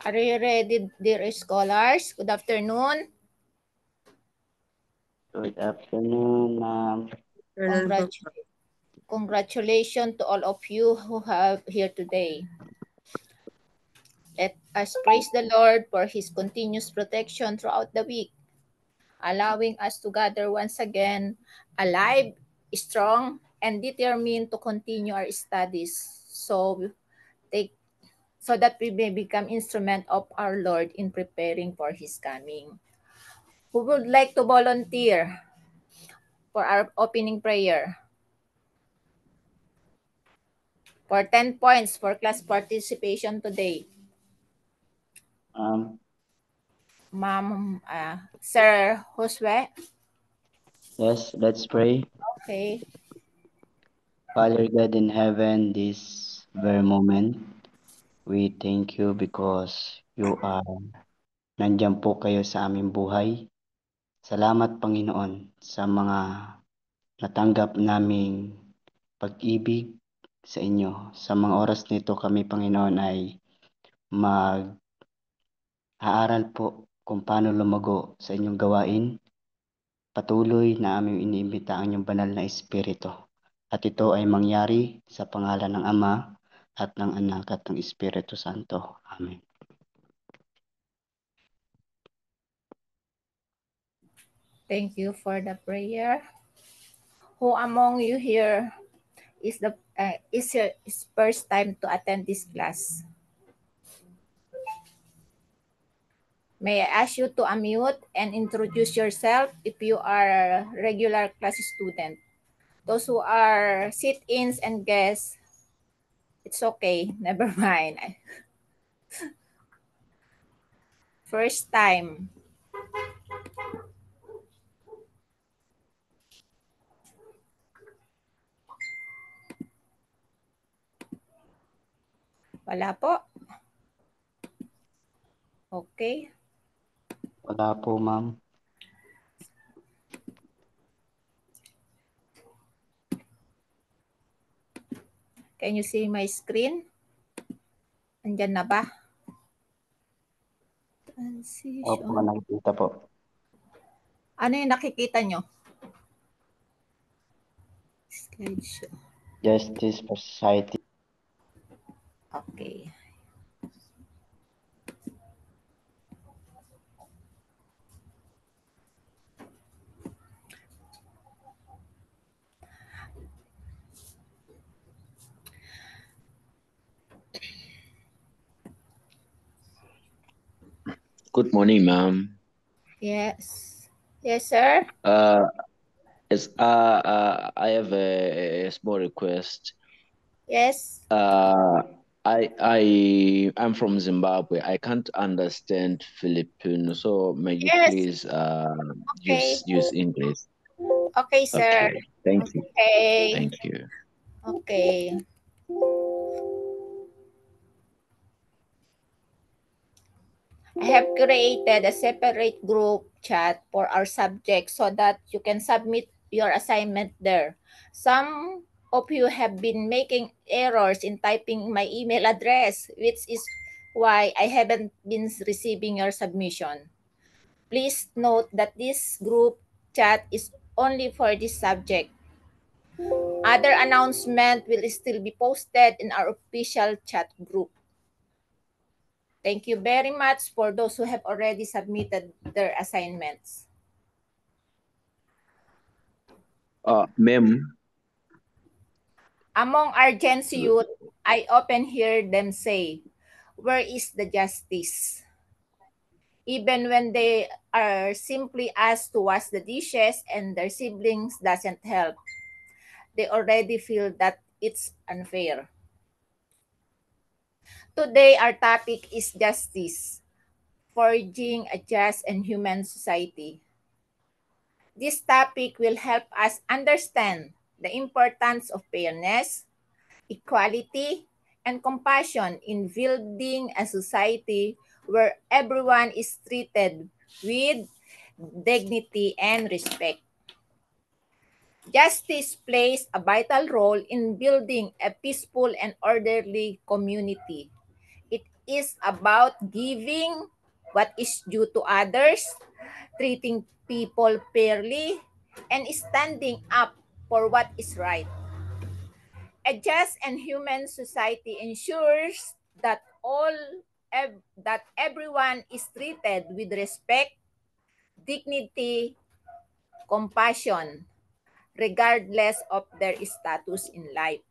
Are you ready, dear scholars? Good afternoon. Good afternoon, ma'am. Congratulations to all of you who have here today. Let us praise the Lord for His continuous protection throughout the week, allowing us to gather once again, alive, strong, and determined to continue our studies. Take so that we may become instrument of our Lord in preparing for His coming. Who would like to volunteer for our opening prayer? For 10 points for class participation today. Ma'am, Sir Josue? Yes, let's pray. Okay. Father God in heaven, this very moment, we thank you because you are nandyan po kayo sa aming buhay. Salamat, Panginoon, sa mga natanggap naming pag-ibig sa inyo. Sa mga oras nito kami, Panginoon, ay mag-aaral po kung paano lumago sa inyong gawain. Patuloy na aming iniimbita ang inyong banal na Espiritu. At ito ay mangyari sa pangalan ng Ama at ng Anak at ng Espiritu Santo. Amen. Thank you for the prayer. Who among you here is first time to attend this class? May I ask you to unmute and introduce yourself if you are a regular class student. Those who are sit-ins and guests, it's okay. Never mind. First time. Wala po. Okay. Wala po, ma'am. Can you see my screen? Andyan na ba? Opo, nakikita po. Ano yung nakikita nyo? Slideshow. Justice for Society. Okay. Good morning, ma'am. Yes. Yes, sir. I have a small request. Yes. I'm from Zimbabwe. I can't understand Filipino, so may you please use English. Okay, sir. Okay, thank you. Okay. Thank you. Okay. I have created a separate group chat for our subject so that you can submit your assignment there. Some of you have been making errors in typing my email address, which is why I haven't been receiving your submission. Please note that this group chat is only for this subject. Other announcement will still be posted in our official chat group. Thank you very much for those who have already submitted their assignments. Ma'am. Among our Gen Z youth, I often hear them say, "Where is the justice?" Even when they are simply asked to wash the dishes and their siblings doesn't help, they already feel that it's unfair. Today, our topic is justice, forging a just and human society. This topic will help us understand the importance of fairness, equality, and compassion in building a society where everyone is treated with dignity and respect. Justice plays a vital role in building a peaceful and orderly community. It is about giving what is due to others, treating people fairly, and standing up for what is right. A just and human society ensures that that everyone is treated with respect, dignity, compassion, regardless of their status in life.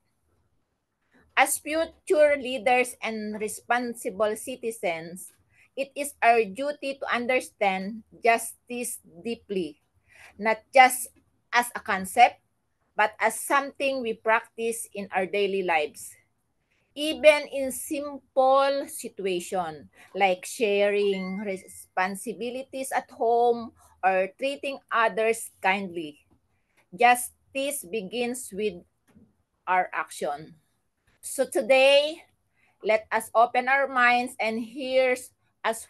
As future leaders and responsible citizens, it is our duty to understand justice deeply, not just as a concept, but as something we practice in our daily lives. Even in simple situations like sharing responsibilities at home or treating others kindly, justice begins with our action. So today, let us open our minds and ears as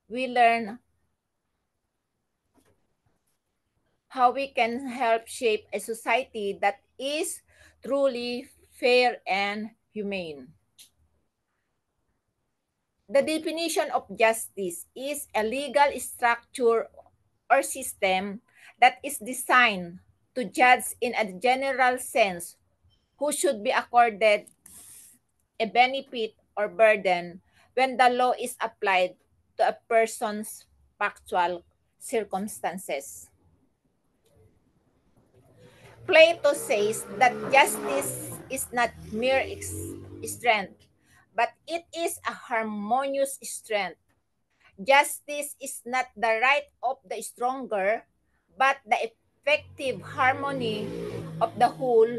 we learn how we can help shape a society that is truly fair and humane. The definition of justice is a legal structure or system that is designed to judge in a general sense who should be accorded a benefit or burden when the law is applied to a person's factual circumstances. Plato says that justice is not mere strength, but it is a harmonious strength. Justice is not the right of the stronger, but the effective harmony of the whole.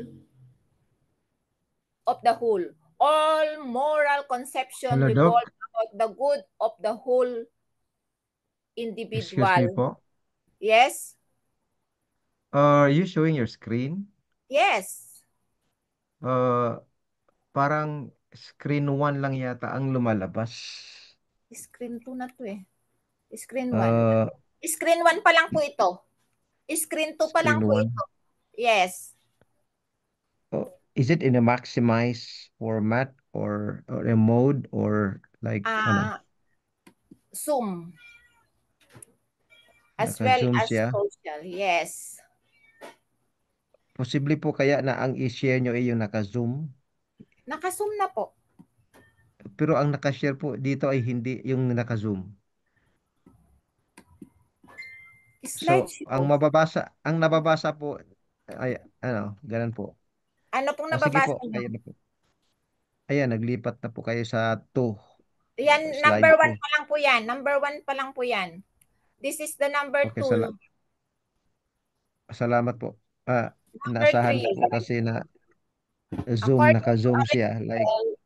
All moral conception Hello, revolve Doc. about the good of the whole Excuse me individual. po. Yes? Are you showing your screen? Yes. Parang screen 1 lang yata ang lumalabas. Screen 2 na to eh. Screen 1. Uh, Screen 1 pa lang po ito. Screen 2 pa lang Screen po 1. ito. Yes. Is it in a maximize format or a mode or like ano? Zoom. As well Naka-zoom as siya. social. Yes. Posible po kaya na ang i-share nyo ay yung naka-zoom. Naka-zoom na po. Pero ang naka-share po dito ay hindi yung naka-zoom. So, ang nababasa po ay ganun po. Ano pong Sige nababasa po, nyo? ayan na po. Ayan, naglipat na po kayo sa 2. Yan, Slide number 1 2. pa lang po yan. Number 1 pa lang po yan. This is the number Okay, 2. salamat po. Number Inasahan 3. ko po kasi na zoom, According to naka-zoom siya. Like, Aristotle,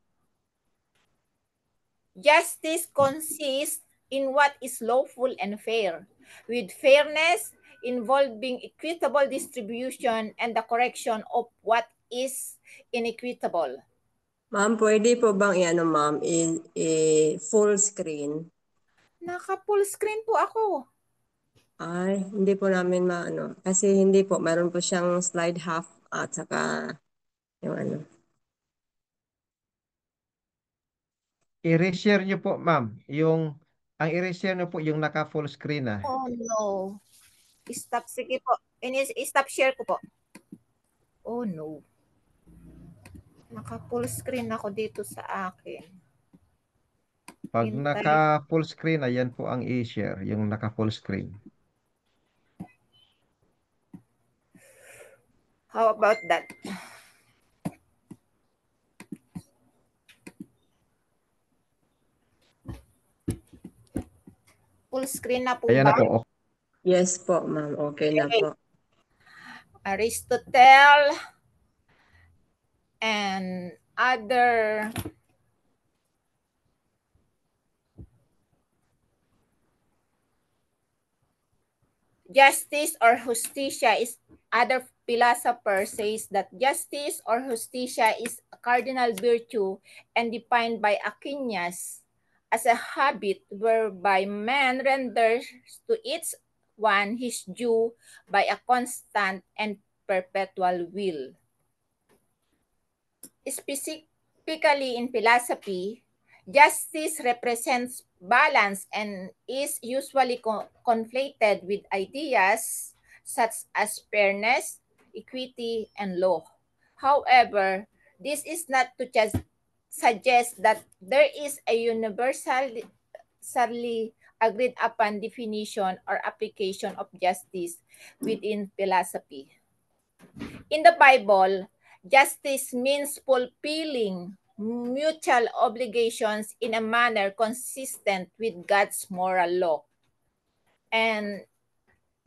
justice consists in what is lawful and fair, with fairness involving equitable distribution and the correction of what is inequitable. Ma'am, pwede po bang ma'am, full screen? Naka-full screen po ako. Ay, hindi po namin maano. Kasi hindi po, meron po siyang slide half at saka yung ano. i-reshare nyo po, ma'am. Ang i-reshare nyo po yung naka-full screen na. Oh no. Stop, sige po. Stop share ko po. Oh no. Naka-full screen ako dito sa akin. Pag naka-full screen, ayan po ang i-share, yung naka-full screen. How about that? Full screen na po Ayan ba? na po. Yes po, ma'am. Okay na po. Aristotle and other justice or justicia is other philosopher says that justice or justicia is a cardinal virtue and defined by Aquinas as a habit whereby man renders to each one his due by a constant and perpetual will. Specifically in philosophy, Justice represents balance and is usually conflated with ideas such as fairness, equity, and law. However, this is not to just suggest that there is a universally agreed upon definition or application of justice within philosophy. In the Bible, justice means fulfilling mutual obligations in a manner consistent with God's moral law. And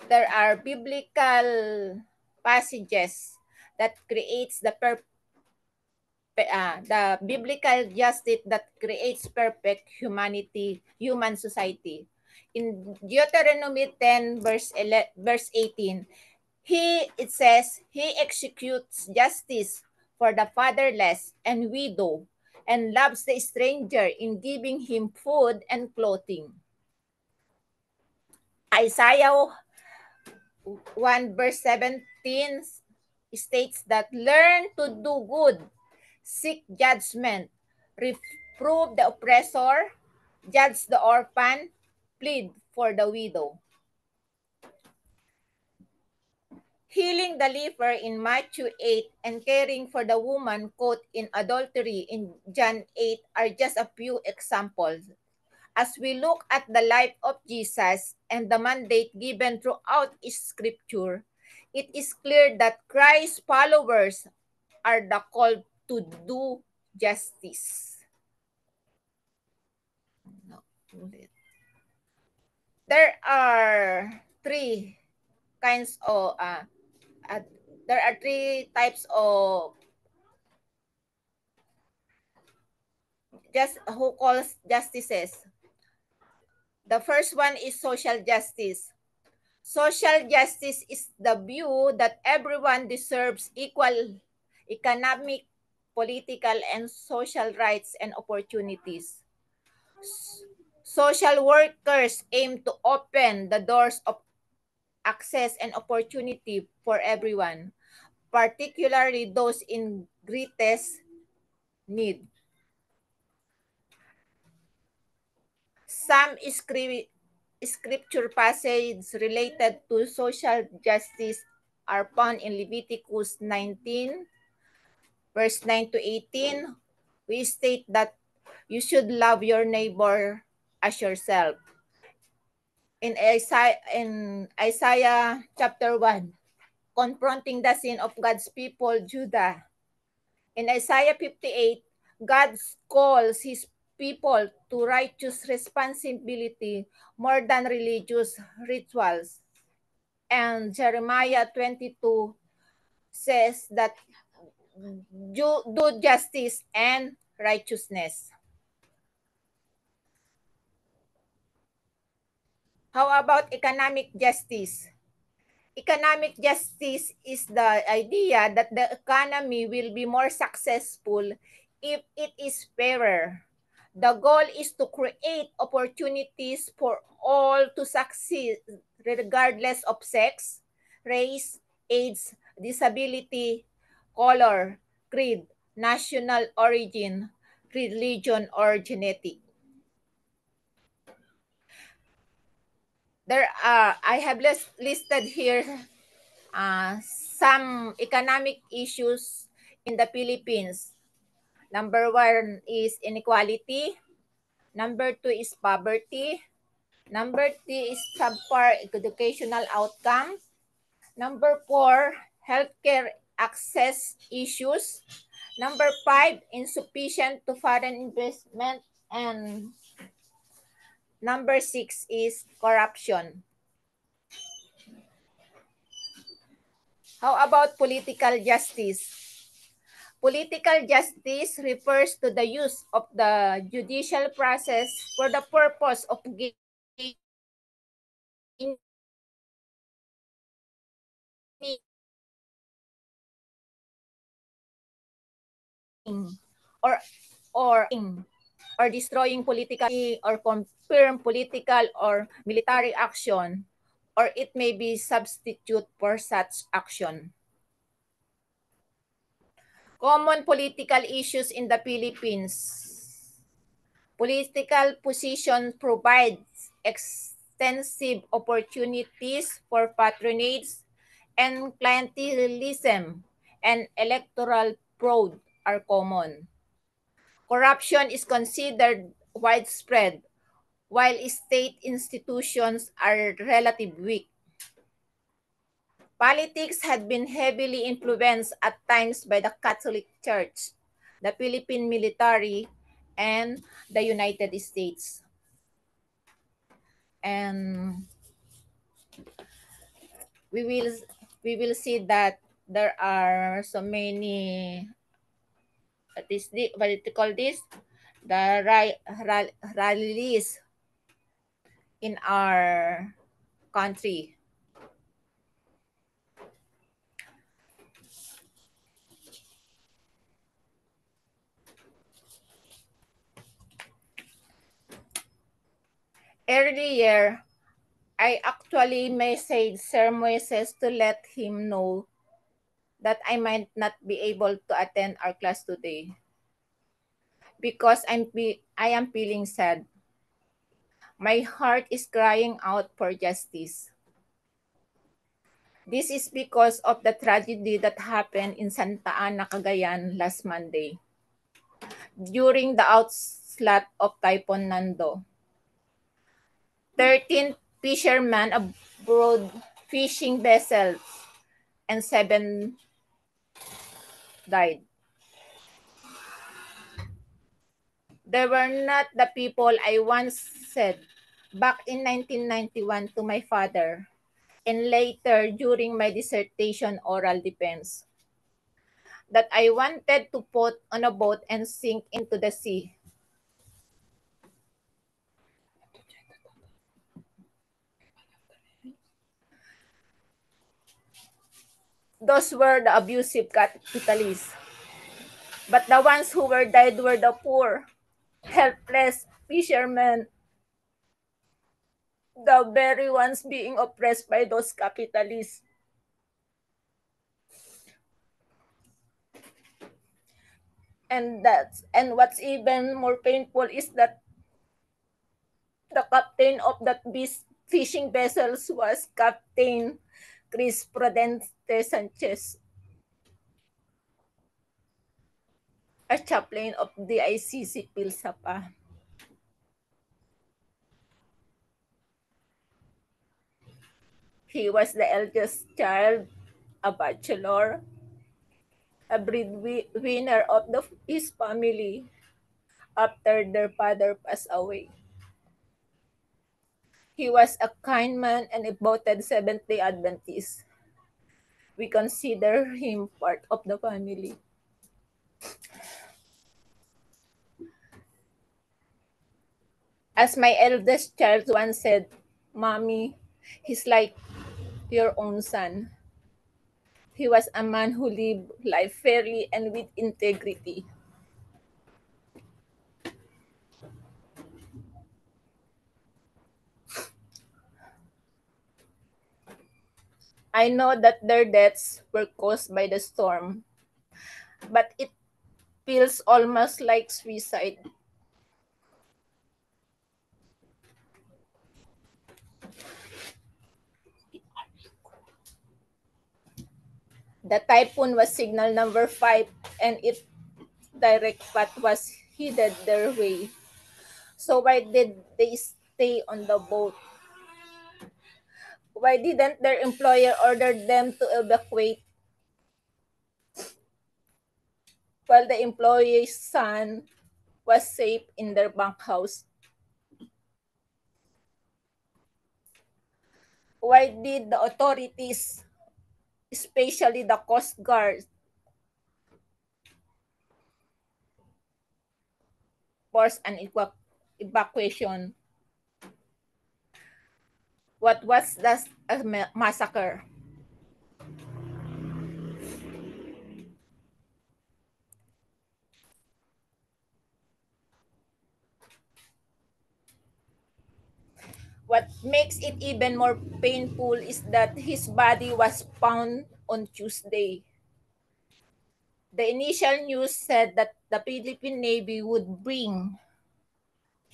there are biblical passages that creates the biblical justice that creates perfect human society. In Deuteronomy 10 verse 18, it says, he executes justice for the fatherless and widow and loves the stranger in giving him food and clothing. Isaiah 1 verse 17 states that learn to do good, seek judgment, reprove the oppressor, judge the orphan, plead for the widow. Healing the leper in Matthew 8 and caring for the woman caught in adultery in John 8 are just a few examples. As we look at the life of Jesus and the mandate given throughout Scripture, it is clear that Christ's followers are the called to do justice. There are three kinds of there are three types of who calls justices. The first one is social justice. Social justice is the view that everyone deserves equal economic, political, and social rights and opportunities. Social workers aim to open the doors of access and opportunity for everyone, particularly those in greatest need. Some scripture passages related to social justice are found in Leviticus 19, verse 9 to 18. We state that you should love your neighbor as yourself. In Isaiah chapter 1, confronting the sin of God's people, Judah. In Isaiah 58, God calls his people to righteous responsibility more than religious rituals. And Jeremiah 22 says that do justice and righteousness. How about economic justice? Economic justice is the idea that the economy will be more successful if it is fairer. The goal is to create opportunities for all to succeed regardless of sex, race, age, disability, color, creed, national origin, religion, or genetic. I have listed here some economic issues in the Philippines. Number 1 is inequality. Number 2 is poverty. Number 3 is subpar educational outcome. Number 4, healthcare access issues. Number 5, insufficient to foreign investment. And number 6 is corruption. How about political justice? Political justice refers to the use of the judicial process for the purpose of gaining or destroying political or confirm political or military action, or it may be substitute for such action. Common political issues in the Philippines. Political position provides extensive opportunities for patronage, and clientelism and electoral fraud are common. Corruption is considered widespread, while state institutions are relatively weak. Politics had been heavily influenced at times by the Catholic Church, the Philippine military, and the United States. And we will see that there are so many what do you call this, the rallies in our country. Earlier, I actually messaged Sir Moises to let him know that I might not be able to attend our class today because I am feeling sad. My heart is crying out for justice. This is because of the tragedy that happened in Santa Ana, Cagayan last Monday during the onslaught of Typhoon Nando. 13 fishermen aboard fishing vessels and 7 died. They were not the people I once said back in 1991 to my father and later during my dissertation oral defense that I wanted to put on a boat and sink into the sea. Those were the abusive capitalists. But the ones who were died were the poor, helpless fishermen, the very ones being oppressed by those capitalists. And what's even more painful is that the captain of that fishing vessels was Captain Chris Prudente Sanchez, a chaplain of the ICC Pilsapa. He was the eldest child, a bachelor, a breadwinner of his family after their father passed away. He was a kind man and a devoted Seventh-day Adventist. We consider him part of the family. As my eldest child once said, "Mommy, he's like your own son." He was a man who lived life fairly and with integrity. I know that their deaths were caused by the storm, but it feels almost like suicide. The typhoon was signal number 5 and its direct path was headed their way. So why did they stay on the boat? Why didn't their employer order them to evacuate while the employee's son was safe in their bunkhouse? Why did the authorities, especially the Coast Guard, force an evacuation? What was that massacre? What makes it even more painful is that his body was found on Tuesday. The initial news said that the Philippine Navy would bring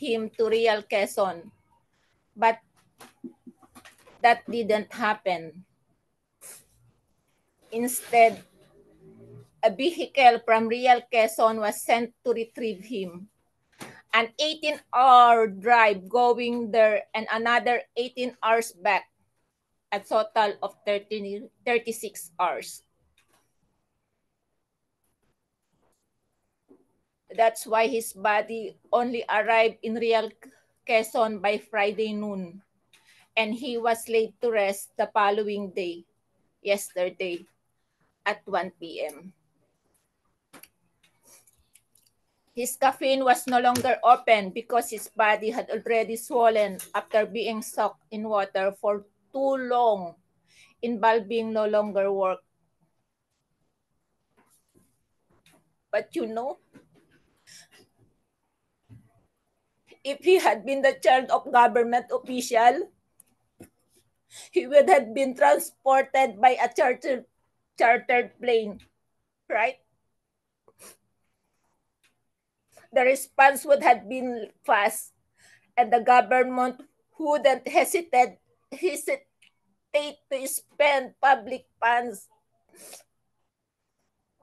him to Real Quezon. But that didn't happen. Instead, a vehicle from Real Quezon was sent to retrieve him. An 18-hour drive going there and another 18 hours back. A total of 36 hours. That's why his body only arrived in Real Quezon by Friday noon. And he was laid to rest the following day, yesterday, at 1 p.m. His coffin was no longer open because his body had already swollen after being soaked in water for too long, involving no longer work. But you know, if he had been the child of government official, he would have been transported by a chartered plane, right? The response would have been fast, and the government wouldn't hesitate to spend public funds.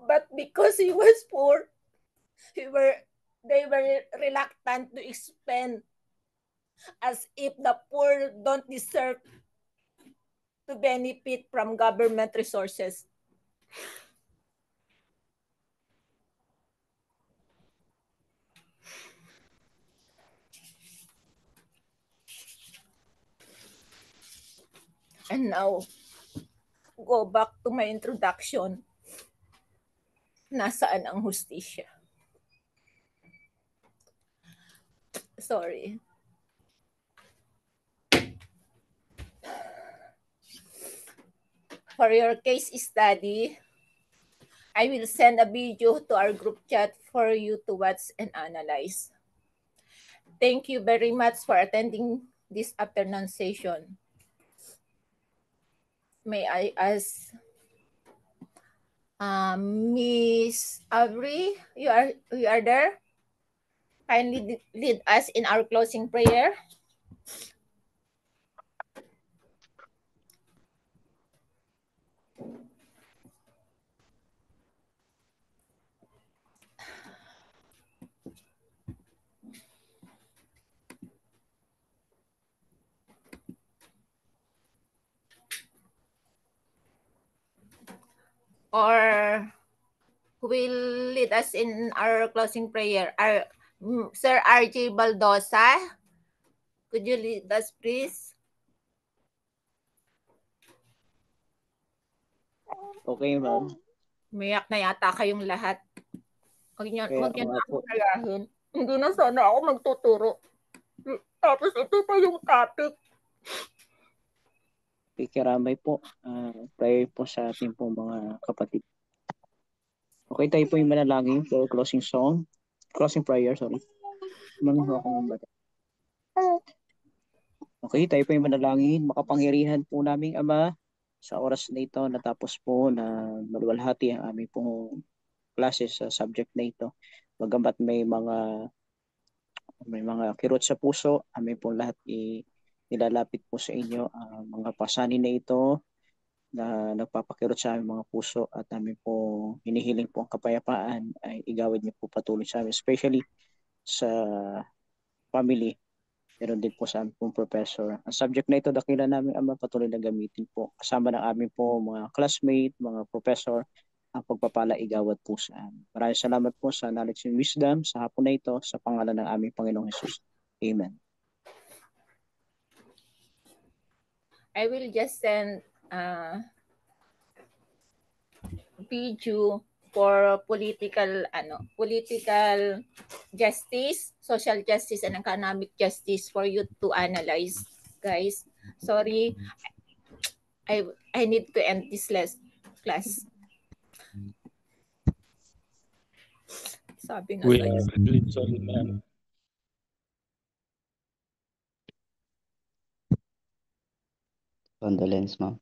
But because he was poor, they were reluctant to spend, as if the poor don't deserve to benefit from government resources. And now, go back to my introduction. Nasaan ang hustisya? Sorry. For your case study, I will send a video to our group chat for you to watch and analyze. Thank you very much for attending this afternoon session. May I ask Miss Avery, you are there? Kindly lead us in our closing prayer. Or who will lead us in our closing prayer? Sir RJ Baldosa, could you lead us, please? Okay, ma'am. Umiyak na yata kayong lahat. Huwag niyo Kaya na nga ako po. kayahin. Hindi na sana ako magtuturo. Tapos ito pa yung topic. Kikiramay po. Prayer po sa ating po mga kapatid. Okay, tayo po yung manalangin for closing song. Closing prayer, sorry. Manuha ko ng bata. Okay, tayo po yung manalangin. Makapangyarihan po naming Ama, sa oras na ito natapos po na maluwalhati ang aming pong classes sa subject na ito. Bagamat may mga kirot sa puso, aming po lahat nilalapit po sa inyo ang mga pasanin na ito na nagpapakirot sa aming mga puso at namin po hinihiling po ang kapayapaan ay igawad niyo po patuloy sa amin, especially sa family. Meron din po sa aming pong professor. Ang subject na ito, dakila namin Ama, patuloy na gamitin po. Kasama ng aming po mga classmate, mga professor, ang pagpapala igawad po sa amin. Maraming salamat po sa knowledge and wisdom sa hapon na ito, sa pangalan ng aming Panginoong Jesus. Amen. I will just send video for political justice, social justice, and economic justice for you to analyze, guys. Sorry, I need to end this class. Sabi na sa'yo. Sorry, ma'am. Condolence, ma'am.